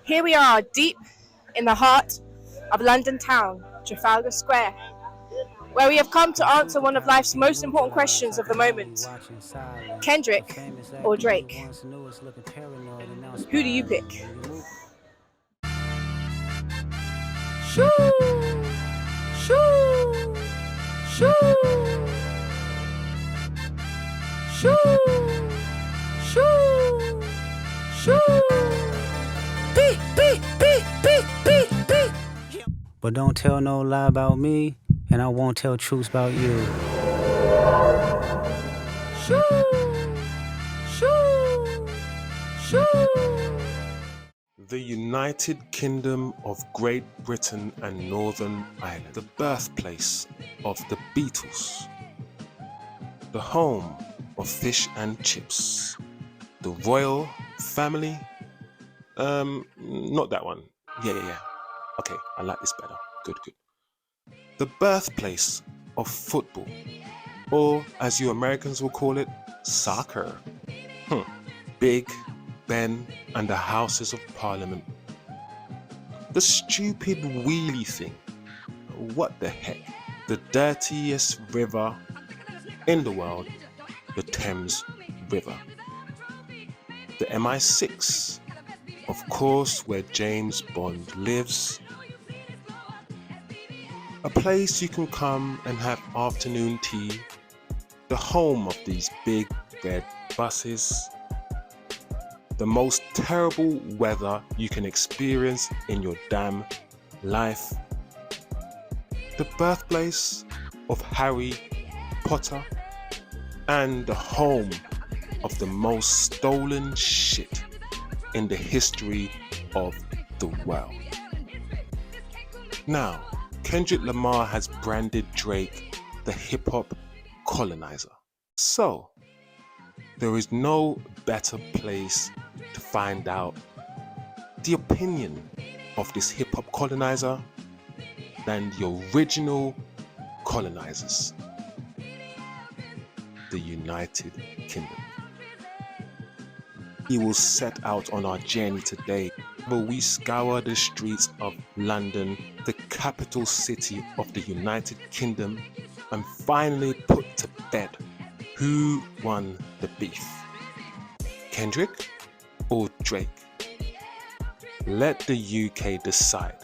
Here we are, deep in the heart of London town, Trafalgar Square, where we have come to answer one of life's most important questions of the moment. Kendrick or Drake? Who do you pick? Shoo! Shoo! Shoo! Shoo! Shoo! Shoo! Beat, beat, beat, beat, beat, beat. But don't tell no lie about me, and I won't tell truths about you. Shoo! Shoo! Shoo! The United Kingdom of Great Britain and Northern Ireland, the birthplace of the Beatles, the home of fish and chips, the royal family. Not that one. Yeah. Okay, I like this better. Good. The birthplace of football, or as you Americans will call it, soccer. Big Ben and the Houses of Parliament. The stupid wheelie thing. What the heck? The dirtiest river in the world, the Thames River. The MI6, of course, where James Bond lives. A place you can come and have afternoon tea. The home of these big red buses. The most terrible weather you can experience in your damn life. The birthplace of Harry Potter and the home of the most stolen shit in the history of the world. Now, Kendrick Lamar has branded Drake the hip-hop colonizer. So, there is no better place to find out the opinion of this hip-hop colonizer than the original colonizers, the United Kingdom. We will set out on our journey today, where we scour the streets of London, the capital city of the United Kingdom, and finally put to bed who won the beef, Kendrick or Drake? Let the UK decide.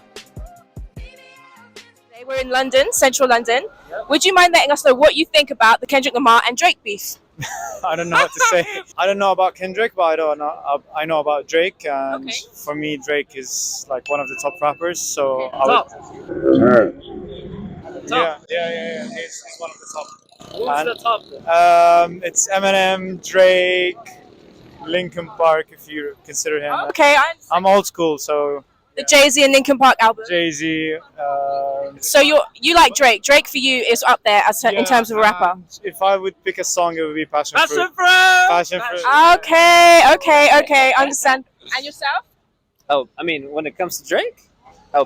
Today we're in London, central London. Would you mind letting us know what you think about the Kendrick Lamar and Drake beef? I don't know what to say. I don't know about Kendrick, but I know about Drake, and Okay. for me, Drake is like one of the top rappers. So Top. Yeah. He's one of the top. Who's And, the top? It's Eminem, Drake, Linkin Park, if you consider him. Okay, I'm old school, so the Jay-Z and Linkin Park album. Jay-Z. So you like Drake. Drake for you is up there in terms of a rapper. And if I would pick a song, it would be Passion Fruit. Passion Fruit. Okay, understand. And yourself? Oh, I mean, when it comes to Drake,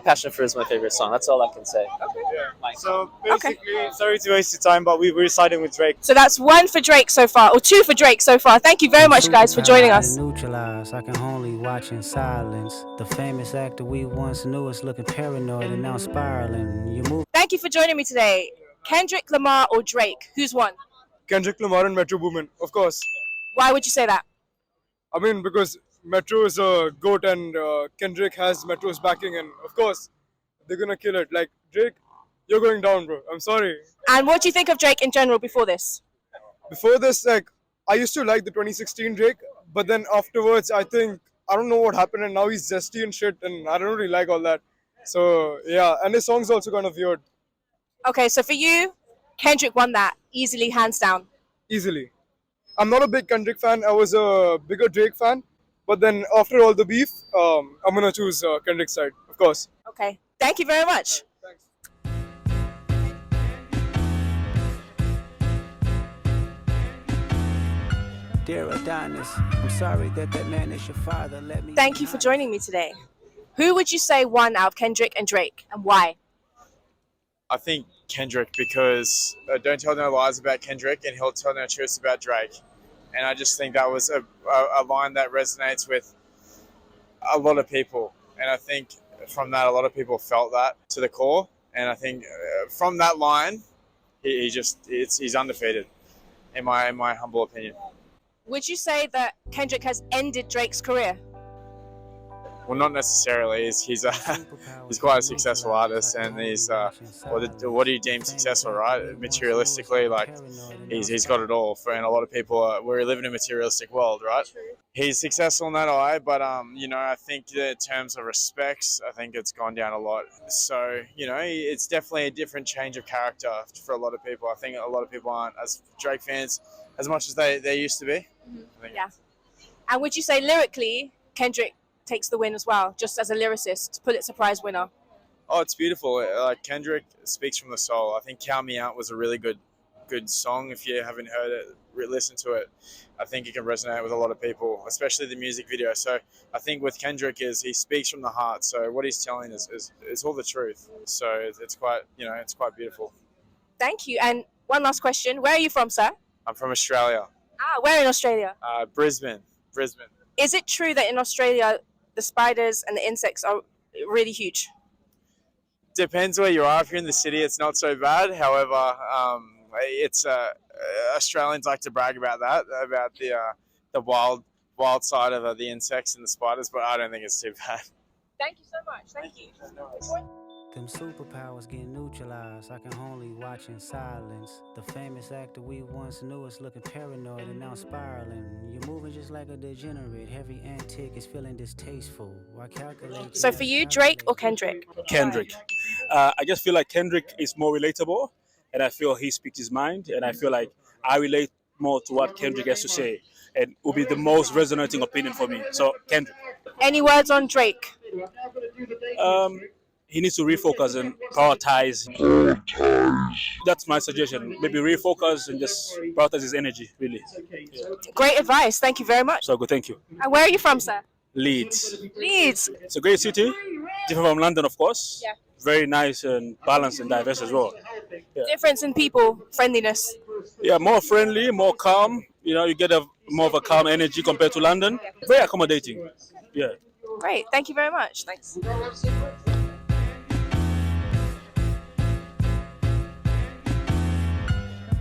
Passion Fruit is my favorite song. That's all I can say. Yeah. So basically, sorry to waste your time, but we're siding with Drake. So that's 1 for Drake so far, or 2 for Drake so far. Thank you very much, guys, for joining us. Neutralized, I can only watch in silence. The famous actor we once knew is looking paranoid and now spiraling. You move. Thank you for joining me today. Kendrick Lamar or Drake? Who's won? Kendrick Lamar and Metro Boomin, of course. Why would you say that? I mean, because Metro is a GOAT and Kendrick has Metro's backing, and of course, they're gonna kill it. Like, Drake, you're going down, bro. I'm sorry. And what do you think of Drake in general before this? Before this, like, I used to like the 2016 Drake, but then afterwards, I don't know what happened, and now he's zesty and shit, and I don't really like all that. So, yeah, and his song's also kind of weird. Okay, so for you, Kendrick won that easily, hands down. Easily. I'm not a big Kendrick fan. I was a bigger Drake fan. But then after all the beef, I'm going to choose Kendrick's side, of course. Okay. Thank you very much. Thanks. Dear Adonis, I'm sorry that man is your father. Let me. Thank you for joining me today. Who would you say won out of Kendrick and Drake, and why? I think Kendrick, because don't tell no lies about Kendrick and he'll tell no truths about Drake. And I just think that was a line that resonates with a lot of people. and I think from that a lot of people felt that to the core. And I think from that line, he's undefeated, in my humble opinion. Would you say that Kendrick has ended Drake's career? Well, not necessarily. He's quite a successful artist, and what do you deem successful, right? Materialistically, like he's got it all. And a lot of people we live in a materialistic world, right? He's successful in that eye, but I think that in terms of respects, I think it's gone down a lot. So it's definitely a different change of character for a lot of people. I think a lot of people aren't as Drake fans as much as they used to be. Yeah. And would you say lyrically, Kendrick takes the win as well, just as a lyricist, Pulitzer Prize winner? Oh, it's beautiful. Like Kendrick speaks from the soul. I think "Count Me Out" was a really good song. If you haven't heard it, listen to it. I think it can resonate with a lot of people, especially the music video. So I think with Kendrick is he speaks from the heart. So what he's telling is all the truth. So it's quite beautiful. Thank you. And one last question: where are you from, sir? I'm from Australia. Where in Australia? Brisbane. Is it true that in Australia the spiders and the insects are really huge? Depends where you are. If you're in the city, it's not so bad. However, it's Australians like to brag about that, about the wild side of the insects and the spiders, but I don't think it's too bad. Thank you so much. Thank you. Them superpowers get neutralized. I can only watch in silence. The famous actor we once knew is looking paranoid and now spiraling. You're moving just like a degenerate. Every antic is feeling distasteful. Why calculate? So for you, Drake or Kendrick? Kendrick. I just feel like Kendrick is more relatable, and I feel he speaks his mind, and I feel like I relate more to what Kendrick has to say, and will be the most resonating opinion for me. So Kendrick. Any words on Drake? He needs to refocus and prioritize. That's my suggestion. Maybe refocus and just prioritize his energy, really. Yeah. Great advice. Thank you very much. So good, thank you. And where are you from, sir? Leeds. Leeds. It's a great city, different from London, of course. Yeah. Very nice and balanced and diverse as well. Yeah. Difference in people, friendliness. Yeah, more friendly, more calm. You get more of a calm energy compared to London. Very accommodating. Yeah. Great. Thank you very much. Thanks.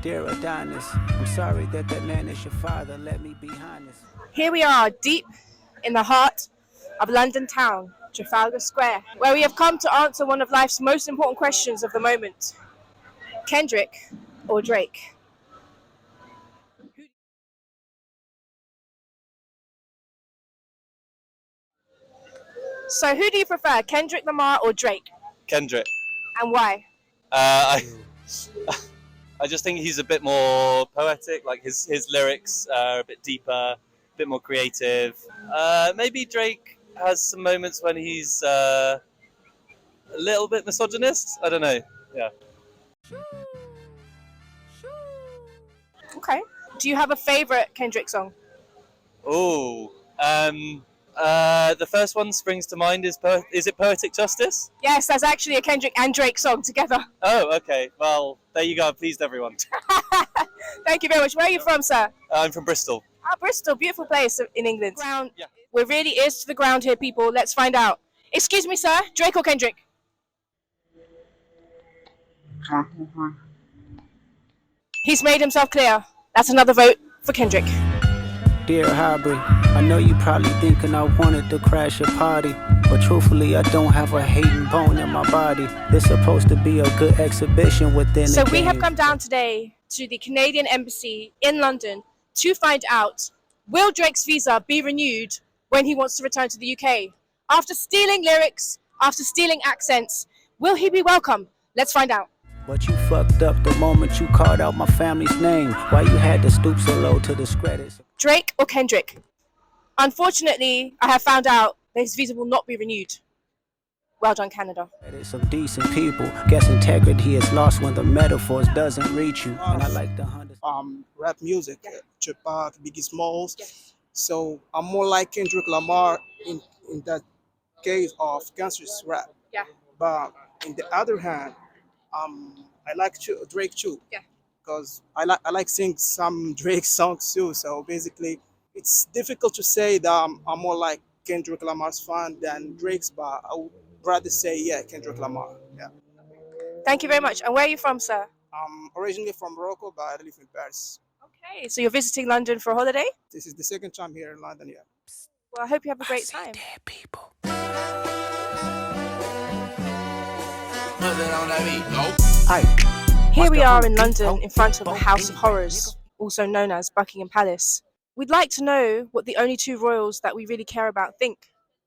Dear Adonis, I'm sorry that man is your father. Let me be honest. Here we are, deep in the heart of London town, Trafalgar Square, where we have come to answer one of life's most important questions of the moment. Kendrick or Drake? So who do you prefer, Kendrick Lamar or Drake? Kendrick. And why? I just think he's a bit more poetic, like his lyrics are a bit deeper, a bit more creative. Maybe Drake has some moments when he's a little bit misogynist. I don't know. Yeah. Okay. Do you have a favorite Kendrick song? Oh, the first one springs to mind is it Poetic Justice? Yes, that's actually a Kendrick and Drake song together. Oh, okay. Well, there you go. I pleased everyone. Thank you very much. Where are you from, sir? I'm from Bristol. Bristol, beautiful place in England. Ground. Yeah. We're really ears to the ground here, people. Let's find out. Excuse me, sir. Drake or Kendrick? He's made himself clear. That's another vote for Kendrick. Dear Hybrid, I know you probably thinking I wanted to crash your party, but truthfully I don't have a hating bone in my body. This supposed to be a good exhibition within So the we have game. come down today to the Canadian Embassy in London to find out, will Drake's visa be renewed when he wants to return to the UK? After stealing lyrics, after stealing accents, will he be welcome? Let's find out. But you fucked up the moment you called out my family's name. Why you had to stoop so low to discredit? Drake or Kendrick? Unfortunately, I have found out that his visa will not be renewed. Well done, Canada. Some decent people. Guess integrity is lost when the metaphors doesn't reach you. And I like the rap music, Tupac, Biggie Smalls. So I'm more like Kendrick Lamar in that case of gangster's rap. Yeah. But in the other hand, I like Drake too. Yeah. Because I like sing some Drake songs too. So basically, it's difficult to say that I'm more like Kendrick Lamar's fan than Drake's, but I would rather say, yeah, Kendrick Lamar. Yeah. Thank you very much. And where are you from, sir? I'm originally from Morocco, but I live in Paris. Okay, so you're visiting London for a holiday? This is the second time here in London, yeah. Well, I hope you have a great time. Dead people. Here we are in London in front of the House of Horrors, also known as Buckingham Palace. We'd like to know what the only two royals that we really care about think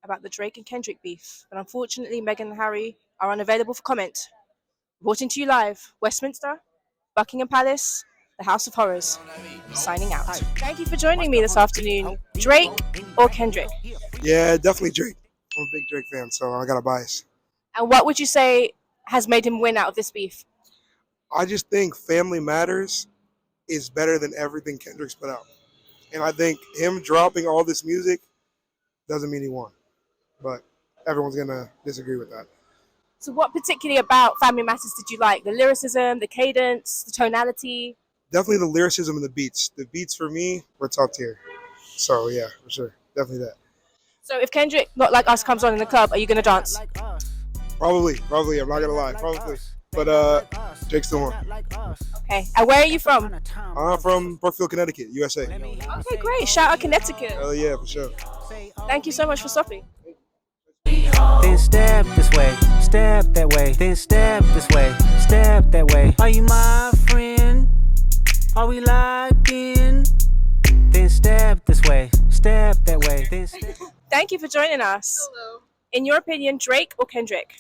about the Drake and Kendrick beef, but unfortunately Meghan and Harry are unavailable for comment. Reporting to you live, Westminster, Buckingham Palace, the House of Horrors, signing out. Thank you for joining me this afternoon. Drake or Kendrick? Yeah, definitely Drake. I'm a big Drake fan, so I got a bias. And what would you say has made him win out of this beef? I just think Family Matters is better than everything Kendrick's put out. And I think him dropping all this music doesn't mean he won. But everyone's going to disagree with that. So what particularly about Family Matters did you like? The lyricism, the cadence, the tonality? Definitely the lyricism and the beats. The beats for me were top tier. So yeah, for sure. Definitely that. So if Kendrick, Not Like Us, comes on in the club, are you going to dance? Probably. I'm not going to lie. Probably. But Drake's the one. Okay. And where are you from? I'm from Brookfield, Connecticut, USA. Okay, great. Shout out Connecticut. Hell yeah, for sure. Thank you so much for stopping. Then step this way, step that way, then step this way, step that way. Are you my friend? Are we locked in? Then step this way, step that way, then step. Thank you for joining us. Hello. In your opinion, Drake or Kendrick?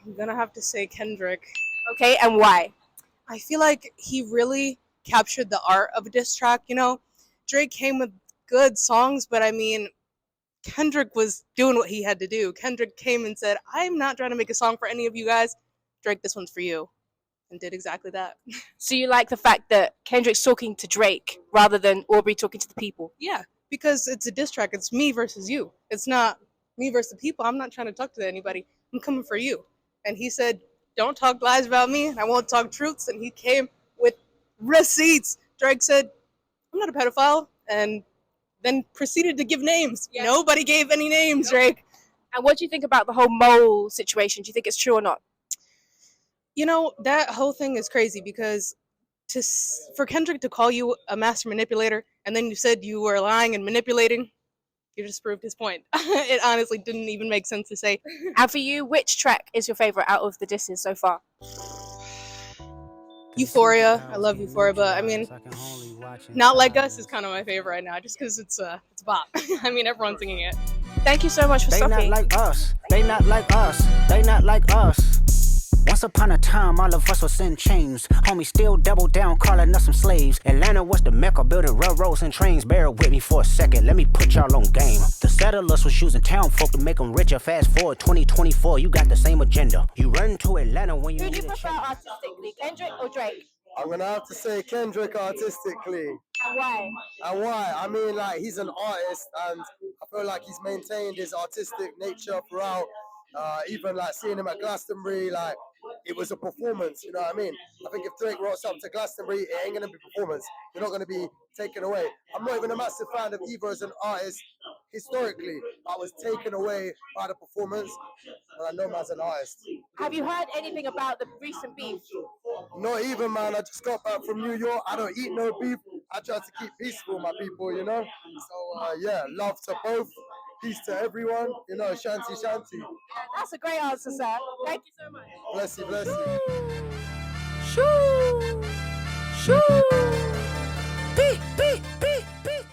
I'm gonna have to say Kendrick. Okay, and why? I feel like he really captured the art of a diss track, you know? Drake came with good songs, but I mean, Kendrick was doing what he had to do. Kendrick came and said, I'm not trying to make a song for any of you guys. Drake, this one's for you. And did exactly that. So you like the fact that Kendrick's talking to Drake rather than Aubrey talking to the people? Yeah, because it's a diss track. It's me versus you. It's not me versus the people. I'm not trying to talk to anybody. I'm coming for you. And he said, don't talk lies about me, and I won't talk truths. And he came with receipts. Drake said, I'm not a pedophile. And then proceeded to give names. Yes. Nobody gave any names, Drake. And what do you think about the whole mole situation? Do you think it's true or not? You know, that whole thing is crazy because for Kendrick to call you a master manipulator and then you said you were lying and manipulating, you just proved his point. It honestly didn't even make sense to say. And for you, which track is your favorite out of the disses so far? Euphoria. I love Euphoria, but I mean, Not Like Us is kind of my favorite right now just because it's a bop. I mean, everyone's singing it. Thank you so much for stopping. They not like us. They not like us. They not like us. Once upon a time, all of us was in chains. Homie still double down, calling us some slaves. Atlanta was the mecca, building railroads and trains. Bear with me for a second, let me put y'all on game. The settlers was using town folk to make them richer. Fast forward 2024, you got the same agenda. You run to Atlanta when you Who do need you a prefer change. artistically, Kendrick or Drake? I'm gonna have to say Kendrick artistically. And why? And why? I mean, like, he's an artist, and I feel like he's maintained his artistic nature throughout. Even like seeing him at Glastonbury, like it was a performance. You know what I mean? I think if Drake rocks up to Glastonbury, it ain't gonna be performance. You're not gonna be taken away. I'm not even a massive fan of either as an artist. Historically, I was taken away by the performance, and I know him as an artist. Have you heard anything about the recent beef? Not even, man. I just got back from New York. I don't eat no beef. I try to keep peaceful, my people, you know? So, yeah, love to both. Peace to everyone. You know, shanty, shanty. That's a great answer, sir. Thank you so much. Bless you, bless you. Shoo! Shoo! Beep, beep, beep, beep.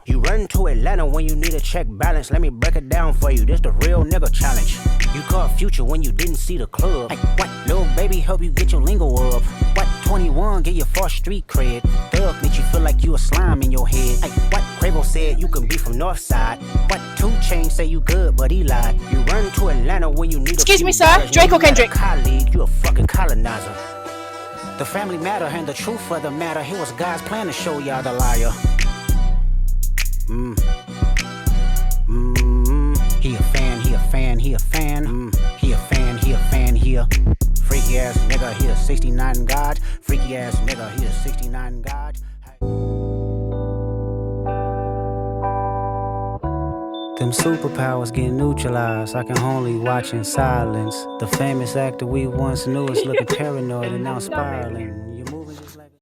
You run to Atlanta when you need a check balance. Let me break it down for you. This the real nigga challenge. You caught Future when you didn't see the club. Hey, what? Little baby help you get your lingo up. What? 21 get your false street cred. Thug makes you feel like you a slime in your head. Hey, what? Quavo said you can be from North Side. What? 2 Chainz say you good, but he lied. You run to Atlanta when you need Excuse a me, sir. Drake or Kendrick? Colleague, you a fucking colonizer. The family matter and the truth of the matter. Here was God's plan to show y'all the liar. He a fan, he a fan, he a fan. He a fan, he a fan, he a freaky ass nigga, he a 69 God. Freaky ass nigga, he a 69 God. Them superpowers get neutralized. I can only watch in silence. The famous actor we once knew is looking paranoid and now spiraling.